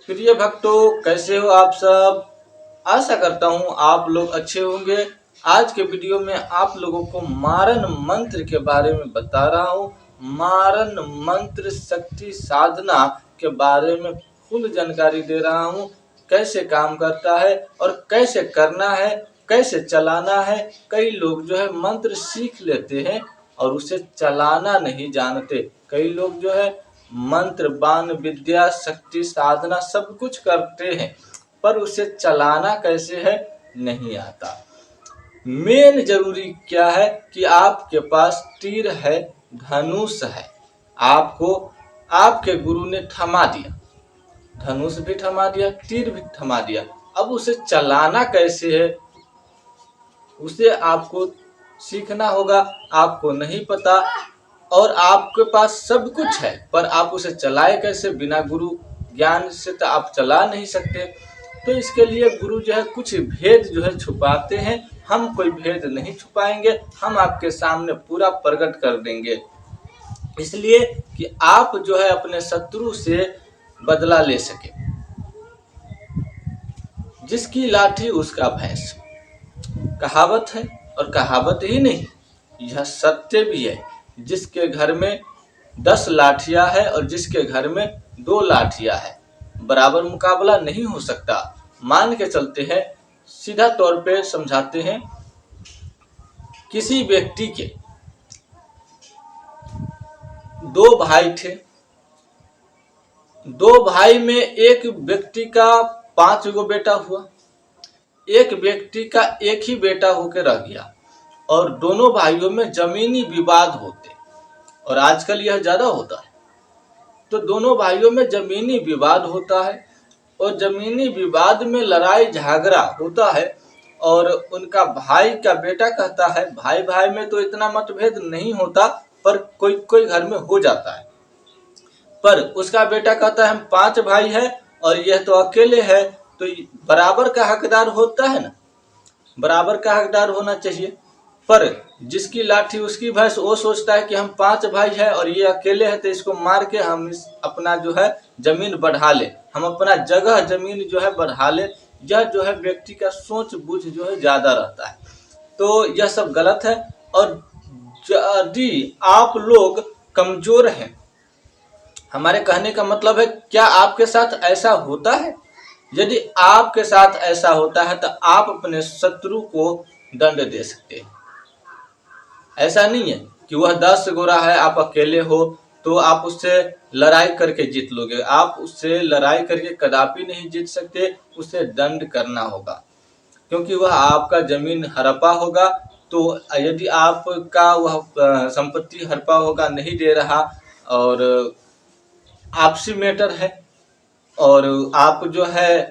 प्रिय भक्तों, कैसे हो आप सब। आशा करता हूँ आप लोग अच्छे होंगे। आज के वीडियो में आप लोगों को मारन मंत्र के बारे में बता रहा हूँ। मारन मंत्र शक्ति साधना के बारे में फुल जानकारी दे रहा हूँ। कैसे काम करता है और कैसे करना है, कैसे चलाना है। कई लोग जो है मंत्र सीख लेते हैं और उसे चलाना नहीं जानते। कई लोग जो है मंत्र बाण विद्या शक्ति साधना सब कुछ करते हैं, पर उसे चलाना कैसे है नहीं आता। मेन जरूरी क्या है कि आपके पास तीर है, धनुष है। आपको आपके गुरु ने थमा दिया, धनुष भी थमा दिया, तीर भी थमा दिया। अब उसे चलाना कैसे है उसे आपको सीखना होगा। आपको नहीं पता और आपके पास सब कुछ है, पर आप उसे चलाए कैसे। बिना गुरु ज्ञान से तो आप चला नहीं सकते। तो इसके लिए गुरु जो है कुछ भेद जो है छुपाते हैं। हम कोई भेद नहीं छुपाएंगे, हम आपके सामने पूरा प्रकट कर देंगे, इसलिए कि आप जो है अपने शत्रु से बदला ले सके। जिसकी लाठी उसका भैंस, कहावत है। और कहावत ही नहीं, यह सत्य भी है। जिसके घर में 10 लाठियां है और जिसके घर में 2 लाठियां है, बराबर मुकाबला नहीं हो सकता। मान के चलते हैं, सीधा तौर पे समझाते हैं। किसी व्यक्ति के 2 भाई थे। 2 भाई में एक व्यक्ति का 5 गो बेटा हुआ, एक व्यक्ति का एक ही बेटा होकर रह गया और दोनों भाइयों में जमीनी विवाद होते। और आजकल यह ज्यादा होता है। तो दोनों भाइयों में जमीनी विवाद होता है और जमीनी विवाद में लड़ाई झगड़ा होता है। और उनका भाई का बेटा कहता है, भाई भाई में तो इतना मतभेद नहीं होता, पर कोई कोई घर में हो जाता है। पर उसका बेटा कहता है हम 5 भाई हैं और यह तो अकेले है, तो बराबर का हकदार होता है ना, बराबर का हकदार होना चाहिए। पर जिसकी लाठी उसकी भैंस, वो सोचता है कि हम 5 भाई हैं और ये अकेले है, तो इसको मार के हम अपना जो है जमीन बढ़ा ले, हम अपना जगह जमीन जो है बढ़ा ले। यह जो है व्यक्ति का सोच बूझ जो है ज्यादा रहता है। तो यह सब गलत है। और यदि आप लोग कमजोर हैं, हमारे कहने का मतलब है, क्या आपके साथ ऐसा होता है? यदि आपके साथ ऐसा होता है तो आप अपने शत्रु को दंड दे सकते हैं। ऐसा नहीं है कि वह 10 गोरा है, आप अकेले हो तो आप उससे लड़ाई करके जीत लोगे। आप उससे लड़ाई करके कदापि नहीं जीत सकते, उसे दंड करना होगा, क्योंकि वह आपका जमीन हड़पा होगा। तो यदि आपका वह संपत्ति हड़पा होगा, नहीं दे रहा, और आपसी मैटर है और आप जो है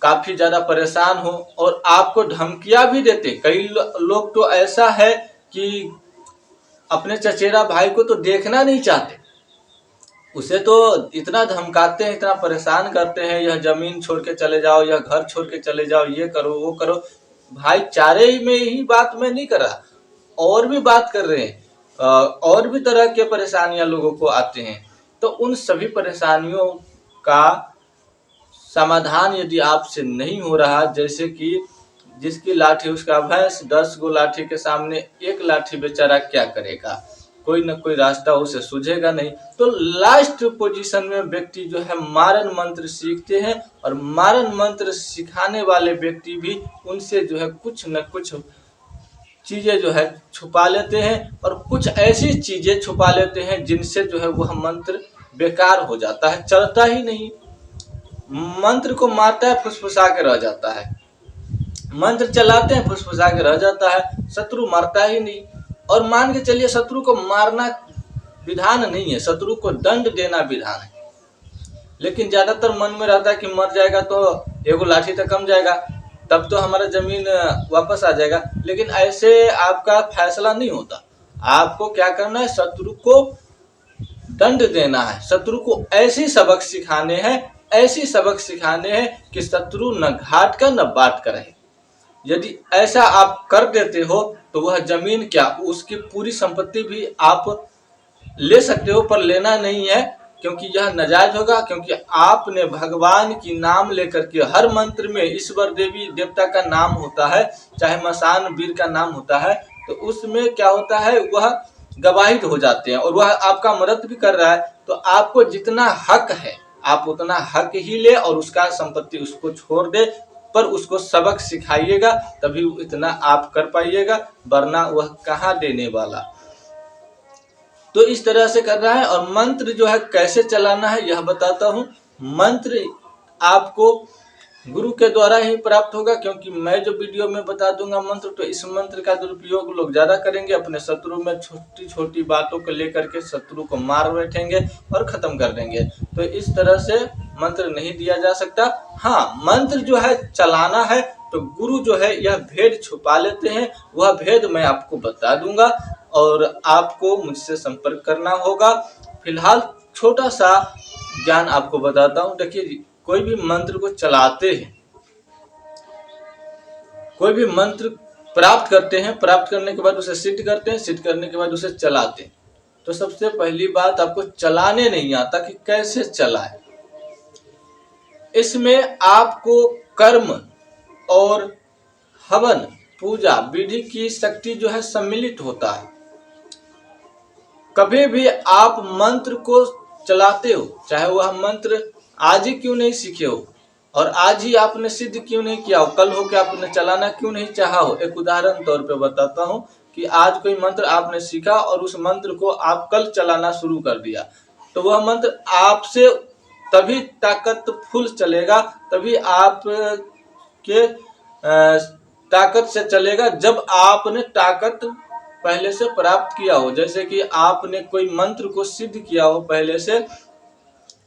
काफी ज्यादा परेशान हो और आपको धमकियां भी देते। कई लोग तो ऐसा है कि अपने चचेरा भाई को तो देखना नहीं चाहते, उसे तो इतना धमकाते हैं, इतना परेशान करते हैं, यह जमीन छोड़ के चले जाओ, यह घर छोड़ के चले जाओ, ये करो वो करो। भाईचारे में ही बात मैं नहीं कर रहा, और भी बात कर रहे हैं। और भी तरह के परेशानियां लोगों को आते हैं। तो उन सभी परेशानियों का समाधान यदि आपसे नहीं हो रहा, जैसे कि जिसकी लाठी उसका भैंस, 10 गो लाठी के सामने एक लाठी बेचारा क्या करेगा, कोई न कोई रास्ता उसे सूझेगा नहीं। तो लास्ट पोजीशन में व्यक्ति जो है मारन मंत्र सीखते हैं, और मारन मंत्र सिखाने वाले व्यक्ति भी उनसे जो है कुछ न कुछ चीजें जो है छुपा लेते हैं, और कुछ ऐसी चीजें छुपा लेते हैं जिनसे जो है वह मंत्र बेकार हो जाता है, चलता ही नहीं। मंत्र को मारता है, फुसफुसा के रह जाता है। मंत्र चलाते हैं, फुसफुसा के रह जाता है, शत्रु मरता ही नहीं। और मान के चलिए शत्रु को मारना विधान नहीं है, शत्रु को दंड देना विधान है। लेकिन ज्यादातर मन में रहता है कि मर जाएगा तो एगो लाठी तक कम जाएगा, तब तो हमारा जमीन वापस आ जाएगा। लेकिन ऐसे आपका फैसला नहीं होता। आपको क्या करना है, शत्रु को दंड देना है, शत्रु को ऐसी सबक सिखाने हैं, ऐसी सबक सिखाने हैं कि शत्रु न घाट का न बाट का रहे। यदि ऐसा आप कर देते हो तो वह जमीन क्या, उसकी पूरी संपत्ति भी आप ले सकते हो, पर लेना नहीं है। क्योंकि यह नाजायज होगा, क्योंकि आपने भगवान की नाम लेकर के हर मंत्र में ईश्वर देवी देवता का नाम होता है, चाहे मसान वीर का नाम होता है, तो उसमें क्या होता है वह गवाहित हो जाते हैं और वह आपका मदद भी कर रहा है। तो आपको जितना हक है आप उतना हक ही ले और उसका संपत्ति उसको छोड़ दे, पर उसको सबक सिखाइएगा तभी इतना आप कर पाइएगा, वरना वह कहाँ देने वाला। तो इस तरह से करना है। और मंत्र जो है कैसे चलाना है यह बताता हूँ। मंत्र आपको गुरु के द्वारा ही प्राप्त होगा, क्योंकि मैं जो वीडियो में बता दूंगा मंत्र, तो इस मंत्र का दुरुपयोग लोग ज्यादा करेंगे, अपने शत्रु में छोटी छोटी बातों को लेकर के शत्रु को मार बैठेंगे और खत्म कर देंगे। तो इस तरह से मंत्र नहीं दिया जा सकता। हाँ, मंत्र जो है चलाना है तो गुरु जो है यह भेद छुपा लेते हैं, वह भेद मैं आपको बता दूंगा और आपको मुझसे संपर्क करना होगा। फिलहाल छोटा सा ज्ञान आपको बताता हूँ। देखिए, कोई भी मंत्र को चलाते हैं, कोई भी मंत्र प्राप्त करते हैं, प्राप्त करने के बाद उसे सिद्ध करते हैं, सिद्ध करने के बाद उसे चलाते हैं। तो सबसे पहली बात, आपको चलाने नहीं आता कि कैसे चलाए। इसमें आपको कर्म और हवन पूजा विधि की शक्ति जो है सम्मिलित होता है। कभी भी आप मंत्र को चलाते हो, चाहे वह मंत्र आज ही क्यों नहीं सीखे हो और आज ही आपने सिद्ध क्यों नहीं किया हो, कल हो के आपने चलाना क्यों नहीं चाहा हो। एक उदाहरण तौर पे बताता हूँ कि आज कोई मंत्र आपने सीखा और उस मंत्र को आप कल चलाना शुरू कर दिया, तो वह मंत्र आपसे तभी ताकतफुल चलेगा, तभी आप के ताकत से चलेगा जब आपने ताकत पहले से प्राप्त किया हो। जैसे कि आपने कोई मंत्र को सिद्ध किया हो पहले से,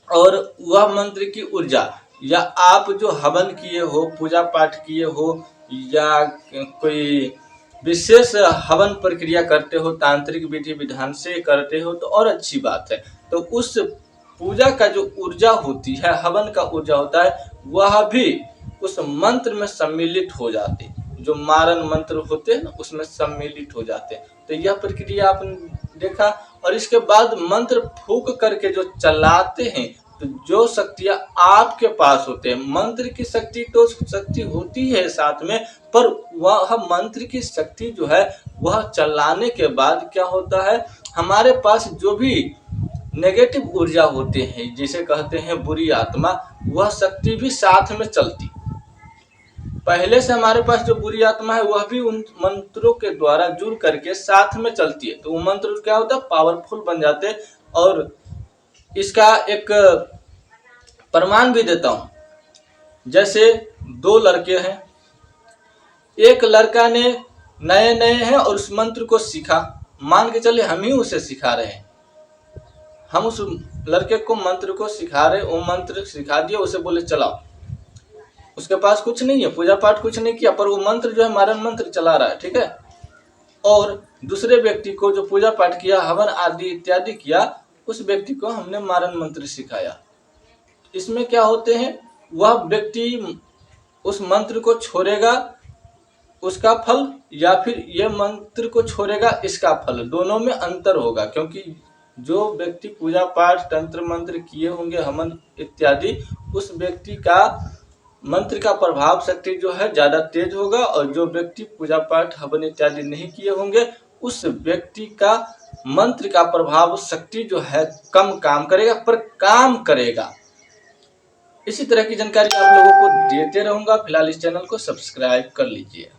और वह मंत्र की ऊर्जा, या आप जो हवन किए हो, पूजा पाठ किए हो, या कोई विशेष हवन प्रक्रिया करते हो, तांत्रिक विधि विधान से करते हो, तो और अच्छी बात है। तो उस पूजा का जो ऊर्जा होती है, हवन का ऊर्जा होता है, वह भी उस मंत्र में सम्मिलित हो जाते, जो मारन मंत्र होते हैं ना उसमें सम्मिलित हो जाते हैं। तो यह प्रक्रिया आपने देखा। और इसके बाद मंत्र फूंक करके जो चलाते हैं, तो जो शक्तियां आपके पास होते हैं, मंत्र की शक्ति तो शक्ति होती है साथ में, पर वह मंत्र की शक्ति जो है वह चलाने के बाद क्या होता है, हमारे पास जो भी नेगेटिव ऊर्जा होते हैं, जिसे कहते हैं बुरी आत्मा, वह शक्ति भी साथ में चलती। पहले से हमारे पास जो बुरी आत्मा है वह भी उन मंत्रों के द्वारा जुड़ करके साथ में चलती है, तो वो मंत्र क्या होता है, पावरफुल बन जाते हैं। और इसका एक प्रमाण भी देता हूं। जैसे दो लड़के हैं, एक लड़का ने नए नए हैं और उस मंत्र को सीखा, मान के चले हम ही उसे सिखा रहे हैं, हम उस लड़के को मंत्र को सिखा रहे, वो मंत्र सिखा दिया, उसे बोले चलाओ। उसके पास कुछ नहीं है, पूजा पाठ कुछ नहीं किया, पर वो मंत्र जो है मारन मंत्र चला रहा है, ठीक है। और दूसरे व्यक्ति को जो पूजा पाठ किया, हवन आदि इत्यादि किया, उस व्यक्ति को हमने मारन मंत्र सिखाया। इसमें क्या होते हैं, वह व्यक्ति उस मंत्र को छोड़ेगा, उसका फल, या फिर ये मंत्र को छोड़ेगा, इसका फल, दोनों में अंतर होगा। क्योंकि जो व्यक्ति पूजा पाठ तंत्र मंत्र किए होंगे, हवन इत्यादि, उस व्यक्ति का मंत्र का प्रभाव शक्ति जो है ज्यादा तेज होगा, और जो व्यक्ति पूजा पाठ हवन इत्यादि नहीं किए होंगे, उस व्यक्ति का मंत्र का प्रभाव शक्ति जो है कम काम करेगा, पर काम करेगा। इसी तरह की जानकारी आप लोगों को देते रहूंगा। फिलहाल इस चैनल को सब्सक्राइब कर लीजिए।